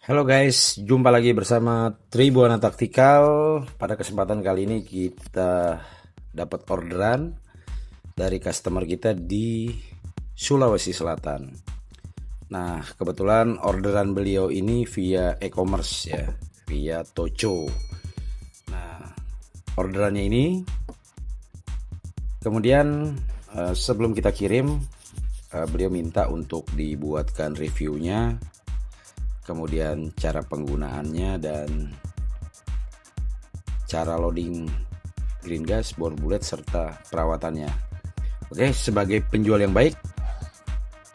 Halo guys, jumpa lagi bersama Tribuana Taktikal. Pada kesempatan kali ini kita dapat orderan dari customer kita di Sulawesi Selatan. Nah, kebetulan orderan beliau ini via e-commerce ya, via Tocho. Nah, orderannya ini kemudian sebelum kita kirim, beliau minta untuk dibuatkan reviewnya, kemudian cara penggunaannya dan cara loading green gas, bor bulet serta perawatannya. Oke, sebagai penjual yang baik,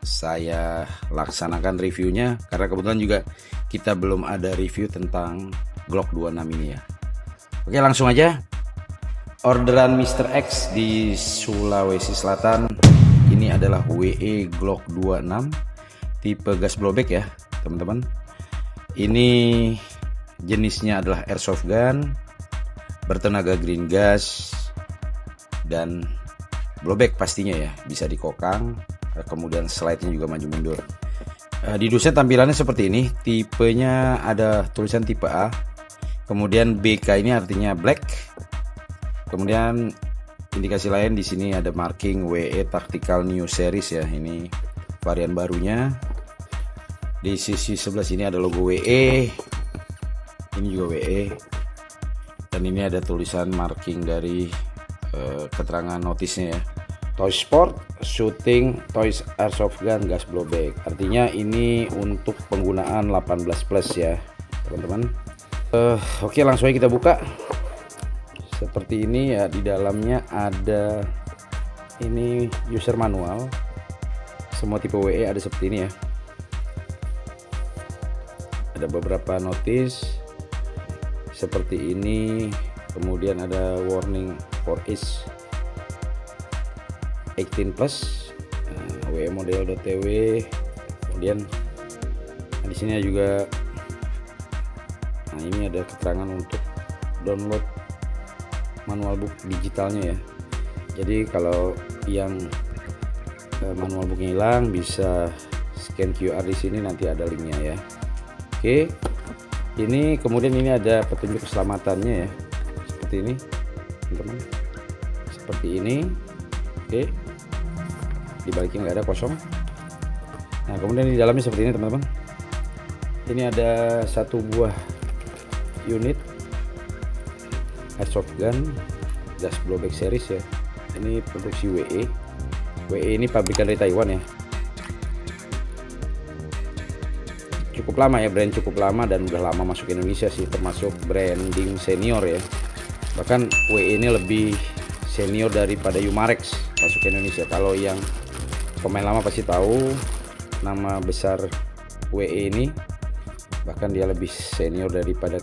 saya laksanakan reviewnya karena kebetulan juga kita belum ada review tentang Glock 26 ini ya. Oke, langsung aja. Orderan Mr. X di Sulawesi Selatan. Ini adalah WE Glock 26 tipe gas blowback ya, teman-teman. Ini jenisnya adalah airsoft gun, bertenaga green gas dan blowback pastinya ya, bisa dikokang, kemudian slide-nya juga maju mundur. Di dusnya tampilannya seperti ini, tipenya ada tulisan tipe A, kemudian BK ini artinya black, kemudian indikasi lain di sini ada marking WE Tactical New Series ya, ini varian barunya. Di sisi sebelah sini ada logo WE, ini juga WE, dan ini ada tulisan marking dari keterangan notisnya ya, Toy Sport Shooting Toys Airsoft Gun Gas Blowback. Artinya ini untuk penggunaan 18+ ya teman-teman. Oke, langsung aja kita buka. Seperti ini ya, di dalamnya ada ini user manual. Semua tipe WE ada seperti ini ya. Ada beberapa notis seperti ini, kemudian ada warning for age 18+, WE model.tw, kemudian di sini juga, nah ini ada keterangan untuk download manual book digitalnya ya. Jadi kalau yang manual booknya hilang bisa scan QR di sini, nanti ada linknya ya. Oke, ini kemudian ini ada petunjuk keselamatannya ya, seperti ini teman-teman, seperti ini. Oke, di baliknya nggak ada, kosong. Nah, kemudian di dalamnya seperti ini teman-teman. Ini ada satu buah unit airsoft gun gas blowback series ya. Ini produksi WE. WE ini pabrikan dari Taiwan ya. Cukup lama ya, brand cukup lama dan udah lama masuk Indonesia sih, termasuk branding senior ya. Bahkan WE ini lebih senior daripada Umarex masuk Indonesia. Kalau yang pemain lama pasti tahu nama besar WE ini, bahkan dia lebih senior daripada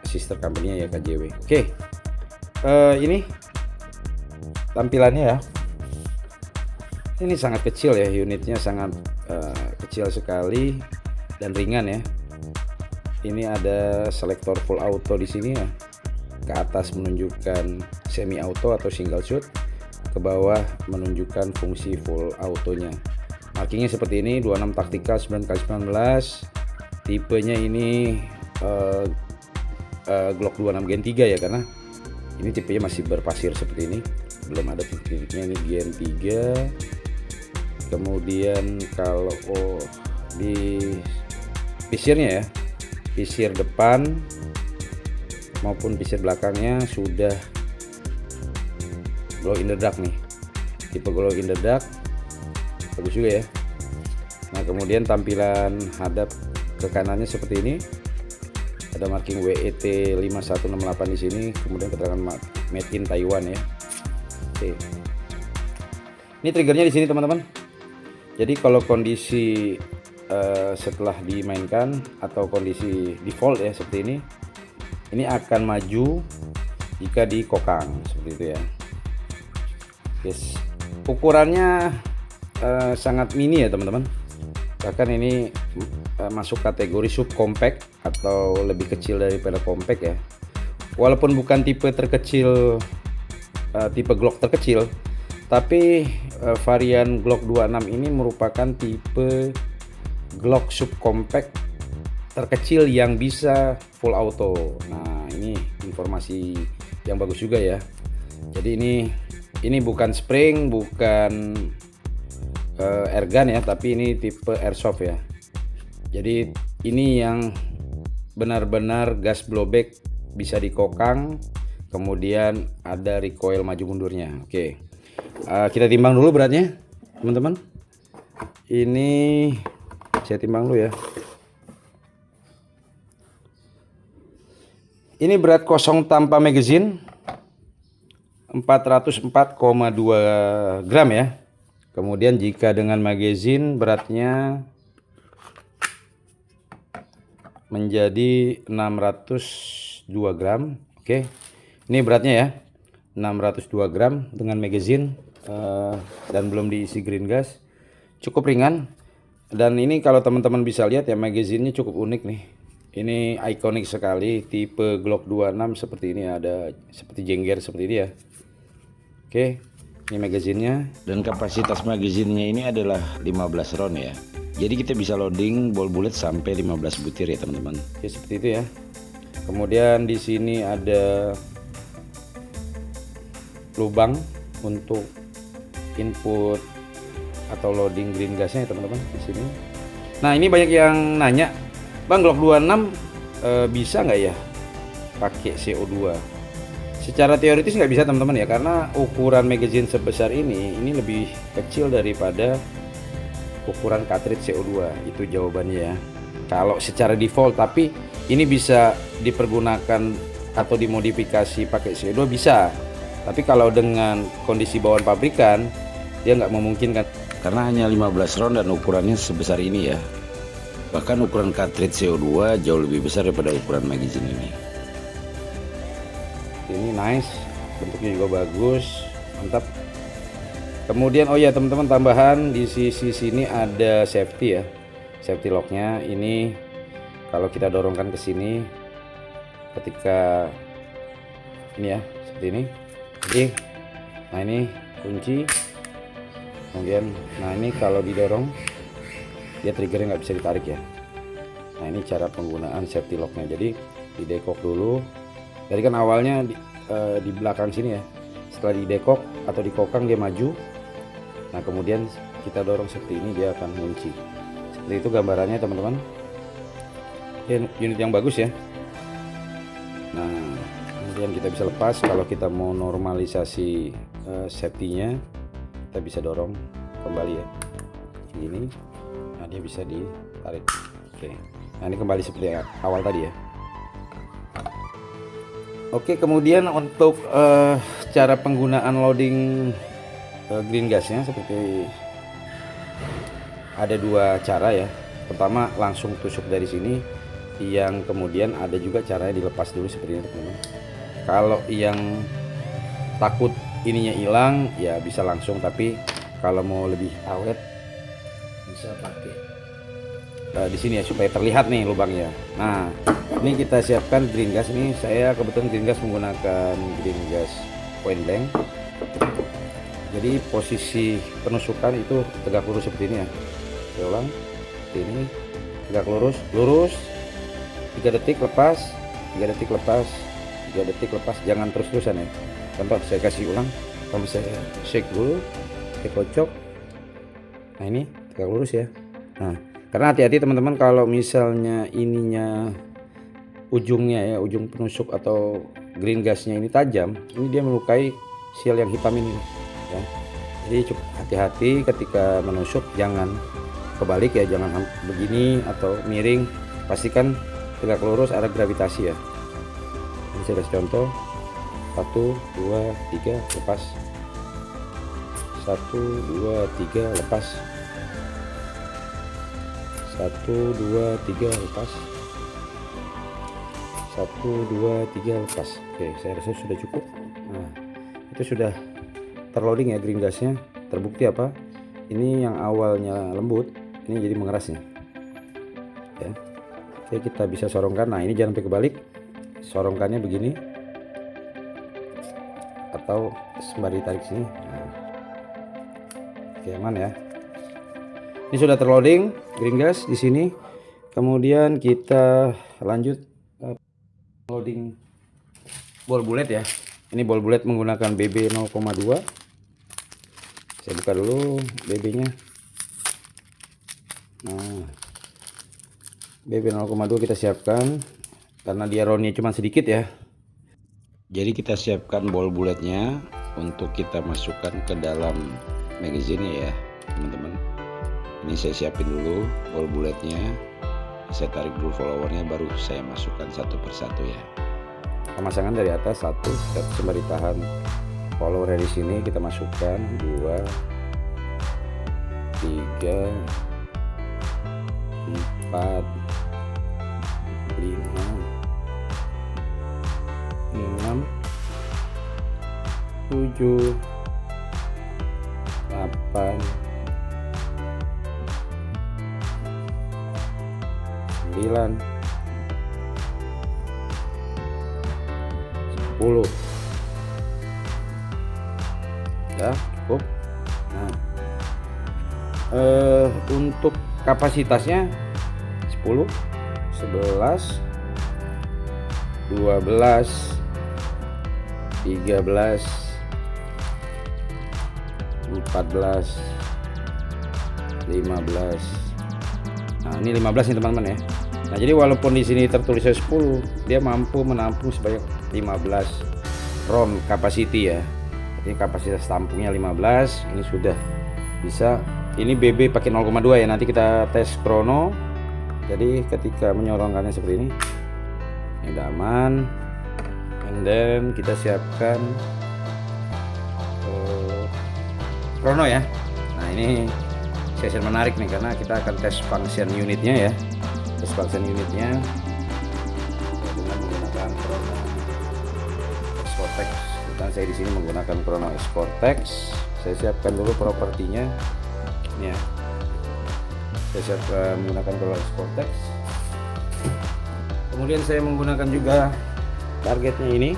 sister company-nya ya, KJW. Oke, ini tampilannya ya. Ini sangat kecil ya, unitnya sangat kecil sekali dan ringan ya. Ini ada selektor full auto di sini ya. Ke atas menunjukkan semi auto atau single shot, ke bawah menunjukkan fungsi full autonya. Markingnya seperti ini, 26 Tactical 9x19. Tipenya ini Glock 26 Gen 3 ya, karena ini tipenya masih berpasir seperti ini, belum ada titiknya. Ini Gen 3. Kemudian kalau di pisirnya ya, pisir depan maupun pisir belakangnya sudah glow in the dark nih, tipe glow in the dark, bagus juga ya. Nah, kemudian tampilan hadap ke kanannya seperti ini, ada marking WET 5168 di sini, kemudian keterangan made in Taiwan ya. Oke, ini triggernya di sini teman-teman. Jadi kalau kondisi setelah dimainkan atau kondisi default ya seperti ini akan maju jika dikokang seperti itu ya. Yes, ukurannya sangat mini ya teman-teman. Bahkan ini masuk kategori sub compact atau lebih kecil daripada compact ya. Walaupun bukan tipe terkecil, tipe Glock terkecil, tapi varian Glock 26 ini merupakan tipe Glock subcompact terkecil yang bisa full auto. Nah, ini informasi yang bagus juga ya. Jadi ini bukan spring, bukan airgun ya, tapi ini tipe airsoft ya. Jadi ini yang benar-benar gas blowback, bisa dikokang, kemudian ada recoil maju mundurnya. Oke, kita timbang dulu beratnya teman-teman. Ini saya timbang dulu ya. Ini berat kosong tanpa magazine 404,2 gram ya. Kemudian jika dengan magazine beratnya menjadi 602 gram. Oke, ini beratnya ya, 602 gram dengan magazine dan belum diisi green gas. Cukup ringan. Dan ini kalau teman-teman bisa lihat ya, magazinenya cukup unik nih. Ini ikonik sekali, tipe Glock 26 seperti ini, ada seperti jengger seperti ini ya. Oke, ini magazinenya, dan kapasitas magazinenya ini adalah 15 round ya. Jadi kita bisa loading ball bullet sampai 15 butir ya teman-teman. Oke, seperti itu ya. Kemudian di sini ada lubang untuk input atau loading green gasnya ya teman-teman di sini. Nah, ini banyak yang nanya, Bang, Glock 26 bisa nggak ya pakai CO2? Secara teoritis nggak bisa teman-teman ya, karena ukuran magazine sebesar ini lebih kecil daripada ukuran cartridge CO2. Itu jawabannya ya. Kalau secara default, tapi ini bisa dipergunakan atau dimodifikasi pakai CO2 bisa. Tapi kalau dengan kondisi bawaan pabrikan, dia nggak memungkinkan. Karena hanya 15 round dan ukurannya sebesar ini ya. Bahkan ukuran cartridge CO2 jauh lebih besar daripada ukuran magazine ini. Ini nice, bentuknya juga bagus, mantap. Kemudian oh ya teman-teman, tambahan di sisi sini ada safety ya, safety locknya. Ini kalau kita dorongkan ke sini, ketika ini ya seperti ini. Jadi, nah ini kunci. Kemudian, nah ini kalau didorong, dia triggernya nggak bisa ditarik ya. Nah ini cara penggunaan safety locknya. Jadi didekok dulu. Jadi kan awalnya di belakang sini ya. Setelah didekok atau dikokang dia maju. Nah kemudian kita dorong seperti ini, dia akan mengunci. Seperti itu gambarannya teman-teman. Unit yang bagus ya. Nah kemudian kita bisa lepas. Kalau kita mau normalisasi safety-nya, kita bisa dorong kembali ya. Ini. Nah dia bisa ditarik. Oke. Nah ini kembali seperti awal tadi ya. Oke, kemudian untuk cara penggunaan loading green gasnya seperti ada dua cara ya. Pertama langsung tusuk dari sini, yang kemudian ada juga caranya dilepas dulu seperti ini teman-teman. Kalau yang takut ininya hilang ya bisa langsung, tapi kalau mau lebih awet bisa pakai di sini ya supaya terlihat nih lubangnya. Nah ini kita siapkan green gas. Ini saya kebetulan green gas menggunakan green gas point blank. Jadi posisi penusukan itu tegak lurus seperti ini ya. Saya ulang, seperti ini, tegak lurus, lurus 3 detik lepas, 3 detik lepas, 3 detik lepas, jangan terus-terusan ya. Contoh saya kasih ulang, kalau saya shake dulu, saya kocok. Nah ini tegak lurus ya. Nah karena hati-hati teman-teman, kalau misalnya ininya ujungnya ya, ujung penusuk atau green gasnya ini tajam, ini dia melukai seal yang hitam ini ya. Jadi cukup hati-hati ketika menusuk, jangan kebalik ya, jangan begini atau miring, pastikan tegak lurus arah gravitasi ya. Ini saya kasih contoh, 1 2 3 lepas, 1 2 3 lepas, 1 2 3 lepas, 1 2 3 lepas. Oke, saya rasa sudah cukup. Nah itu sudah terloading ya green gasnya. Terbukti apa, ini yang awalnya lembut ini jadi mengeras nih ya. Oke, kita bisa sorongkan. Nah ini jangan sampai kebalik, sorongkannya begini atau sembari tarik sini. Nah, oke, aman ya. Ini sudah terloading green gas di sini. Kemudian kita lanjut loading ball bullet ya. Ini ball bullet menggunakan BB 0,2. Saya buka dulu BB-nya. Nah, BB 0,2 kita siapkan karena dia roundnya cuma sedikit ya. Jadi kita siapkan ball bulletnya untuk kita masukkan ke dalam magazine ya teman-teman. Ini saya siapin dulu ball bulletnya, saya tarik dulu followernya, baru saya masukkan satu persatu ya. Pemasangan dari atas satu, sembari tahan follower di sini kita masukkan 2, 3, 4, 5, 6, 7, 8, 9, 10 ya, cukup. Nah, untuk kapasitasnya 10, 11, 12, 13, 14, 15. Nah, ini 15 nih teman-teman ya. Nah, jadi walaupun di sini tertulis 10, dia mampu menampung sebanyak 15 round capacity ya. Jadi kapasitas tampungnya 15, ini sudah bisa. Ini BB pakai 0,2 ya. Nanti kita tes krono. Jadi ketika menyorongkannya seperti ini udah aman. And then kita siapkan krono ya. Nah, ini session menarik nih karena kita akan tes function unitnya ya. Tes function unitnya dengan menggunakan krono Escortex. Dan saya di sini menggunakan krono Escortex. Saya siapkan dulu propertinya ini ya. Saya siapkan menggunakan krono Escortex. Kemudian saya menggunakan juga targetnya ini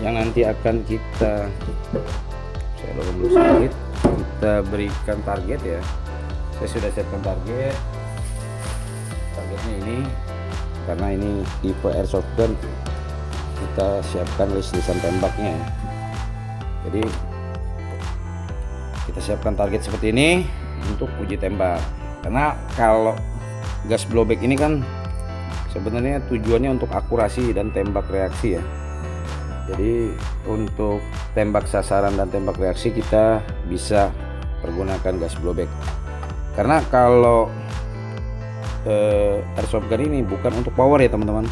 yang nanti akan kita, saya login dulu sedikit, kita berikan target ya. Saya sudah siapkan targetnya ini karena ini tipe airsoft gun, kita siapkan list tulisan tembaknya. Jadi kita siapkan target seperti ini untuk uji tembak, karena kalau gas blowback ini kan sebenarnya tujuannya untuk akurasi dan tembak reaksi ya. Jadi untuk tembak sasaran dan tembak reaksi kita bisa pergunakan gas blowback. Karena kalau airsoft gun ini bukan untuk power ya teman-teman.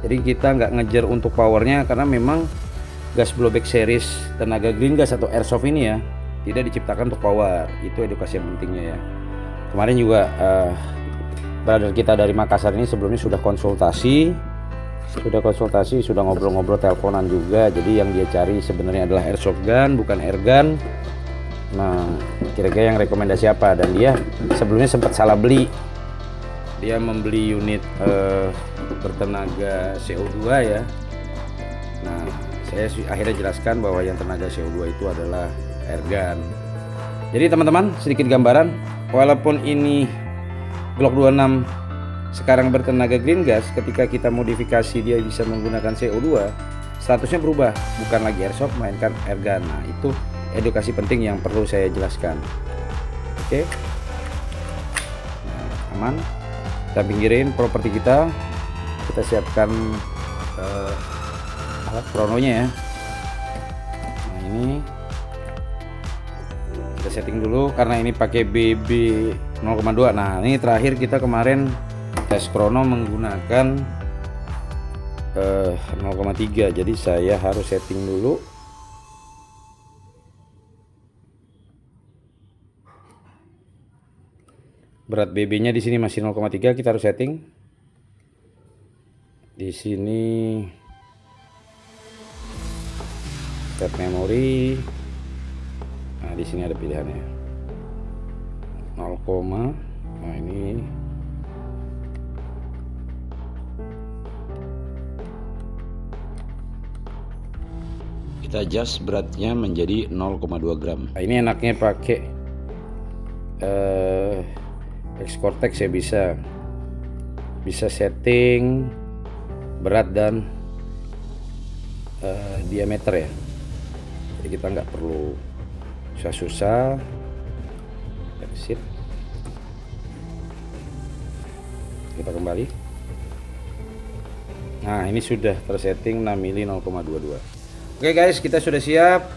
Jadi kita nggak ngejar untuk powernya karena memang gas blowback series tenaga green gas atau airsoft ini ya tidak diciptakan untuk power. Itu edukasi yang pentingnya ya. Kemarin juga brother kita dari Makassar ini sebelumnya sudah konsultasi, sudah ngobrol-ngobrol teleponan juga. Jadi yang dia cari sebenarnya adalah airsoft gun, bukan air gun. Nah, kira-kira yang rekomendasi apa? Dan dia sebelumnya sempat salah beli. Dia membeli unit bertenaga CO2 ya. Nah, saya akhirnya jelaskan bahwa yang tenaga CO2 itu adalah air gun. Jadi teman-teman, sedikit gambaran, walaupun ini Glock 26 sekarang bertenaga green gas, ketika kita modifikasi dia bisa menggunakan CO2, statusnya berubah, bukan lagi airsoft melainkan air gun. Nah, itu edukasi penting yang perlu saya jelaskan. Oke. Nah, aman. Kita pinggirin properti kita siapkan alat krononya ya. Nah, ini kita setting dulu karena ini pakai BB 0,2. Nah, ini terakhir kita kemarin tes krono menggunakan 0,3. Jadi saya harus setting dulu. Berat BB-nya di sini masih 0,3, kita harus setting. Di sini set memori. Nah, di sini ada pilihannya. 0, nah ini kita adjust beratnya menjadi 0,2 gram. Nah, ini enaknya pakai Escortex ya bisa. bisa setting berat dan diameter ya, jadi kita nggak perlu susah-susah. Exit, kita kembali. Nah, ini sudah tersetting 6 mili 0,22. Oke guys, kita sudah siap.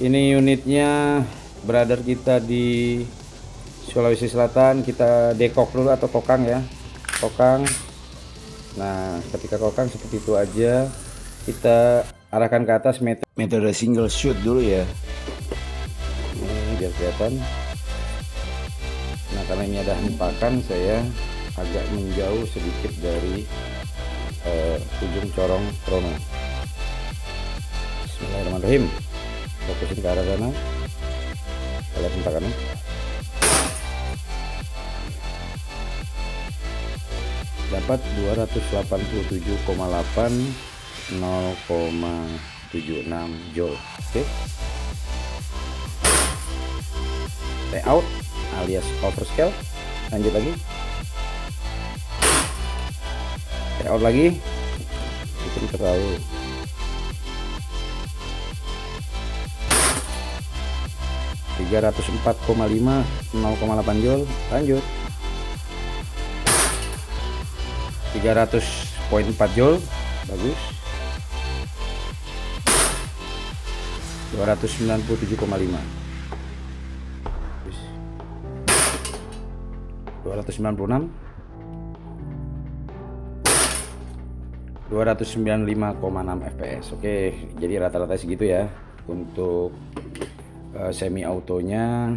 Ini unitnya brother kita di Sulawesi Selatan. Kita dekok dulu atau kokang ya, kokang. Nah, ketika kokang seperti itu aja, kita arahkan ke atas metode single shoot dulu ya. Ini biar kelihatan. Nah, karena ini ada hempakan, saya agak menjauh sedikit dari ujung corong krono. Bismillahirrahmanirrahim. Fokusin ke arah sana. Kita lihat hempakannya. Dapat 287,8 0,76 joule. Oke. Layout alias overscale. Lanjut lagi. Layout lagi. Itu terlalu. (304,5 0,8 joule). Lanjut. 300,4 joule, bagus. 297,5, 296, 295,6 fps. Oke, jadi rata-rata segitu ya untuk semi autonya.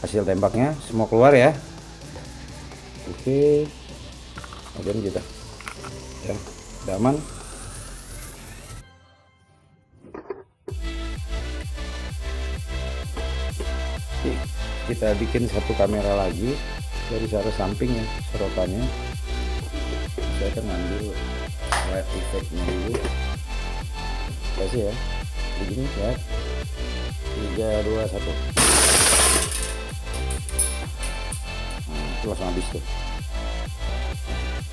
Hasil tembaknya semua keluar ya. Oke, kemudian kita ya, udah aman. Oke, kita bikin satu kamera lagi dari arah samping ya, serotannya. Saya akan ngambil light effect-nya dulu. Kasih ya, begini ya. 3, 2, 1. Itu langsung habis tuh.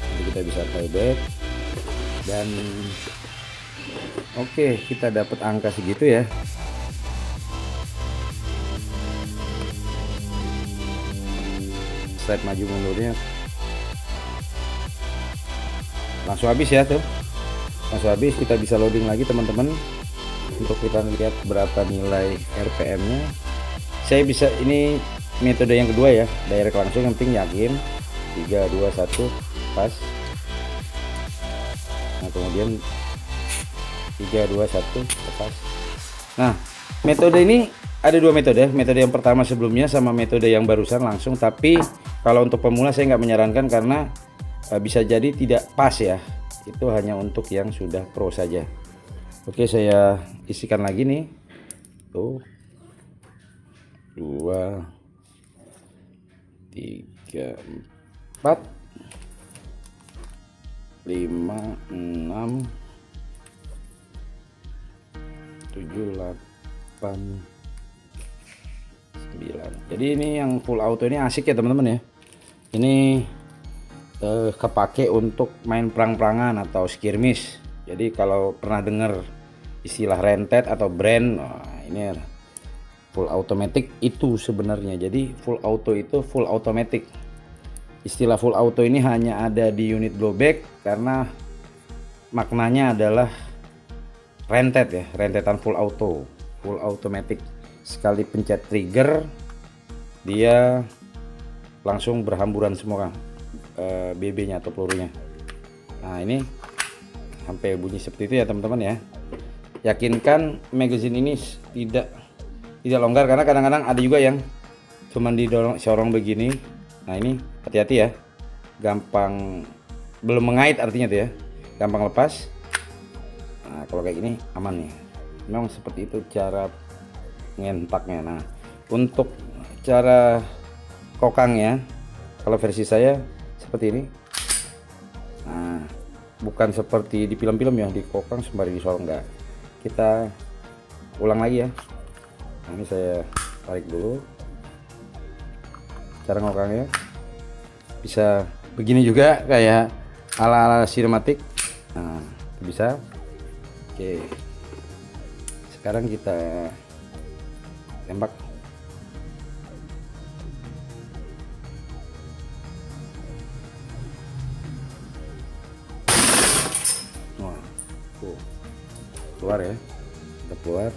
Jadi kita bisa playback dan oke, kita dapat angka segitu ya. Slide maju mundurnya langsung habis ya tuh, langsung habis. Kita bisa loading lagi teman-teman untuk kita lihat berapa nilai RPM-nya. Saya bisa, ini metode yang kedua ya, direct langsung, yang penting yakin. 3, 2, 1 pas. Nah, kemudian 3, 2, 1 pas. Nah, metode ini ada dua metode. Metode yang pertama sebelumnya sama metode yang barusan langsung. Tapi kalau untuk pemula saya nggak menyarankan karena bisa jadi tidak pas ya. Itu hanya untuk yang sudah pro saja. Oke, saya isikan lagi nih. Tuh. 2, 3, 4, 5, 6, 7, 8, 9. Jadi ini yang full auto ini asik ya teman-teman ya. Ini kepake untuk main perang-perangan atau skirmish. Jadi kalau pernah dengar istilah rented atau brand, ini full automatic itu sebenarnya. Jadi full auto itu full automatic. Istilah full auto ini hanya ada di unit blowback karena maknanya adalah rented ya, rentetan full auto, full automatic. Sekali pencet trigger dia langsung berhamburan semua BB-nya atau pelurunya. Nah, ini sampai bunyi seperti itu ya teman-teman ya. Yakinkan magazine ini tidak longgar karena kadang-kadang ada juga yang cuman didorong sorong begini Nah ini hati-hati ya, gampang, belum mengait artinya tuh ya, gampang lepas. Nah kalau kayak gini aman nih, memang seperti itu cara ngentaknya. Nah untuk cara kokangnya, kalau versi saya seperti ini. Nah bukan seperti di film-film ya, di kokang sembari disorong, enggak, kita ulang lagi ya. Nah ini saya tarik dulu. Cara ngokangnya bisa begini juga, kayak ala-ala sinematik. Nah bisa. Oke, sekarang kita tembak. Wah, keluar ya, kita keluar.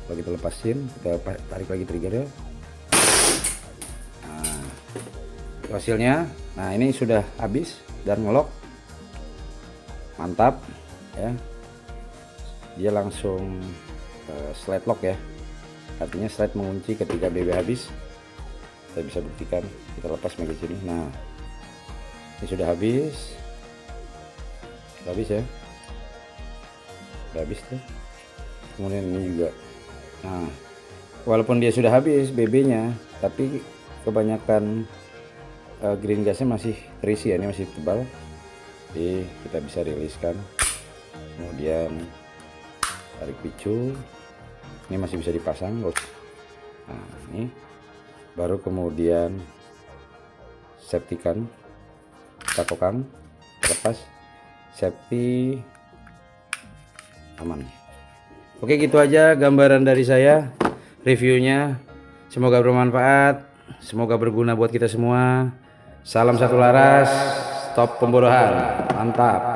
Kalau kita lepasin, kita tarik lagi triggernya. Nah, hasilnya, nah ini sudah habis dan ngelok, mantap ya. Dia langsung slide lock ya, artinya slide mengunci ketika BB habis. Saya bisa buktikan, kita lepas magazine sini. Nah ini sudah habis, ya, sudah habis tuh. Kemudian ini juga. Nah walaupun dia sudah habis BB nya, tapi kebanyakan green gasnya masih terisi ya, ini masih tebal, jadi kita bisa riliskan. Kemudian tarik picu, ini masih bisa dipasang. Nah ini baru kemudian safety-kan, kita kokang, terlepas, safety, aman. Oke, gitu aja gambaran dari saya, reviewnya. Semoga bermanfaat, semoga berguna buat kita semua. Salam satu laras, stop pemborohan, mantap.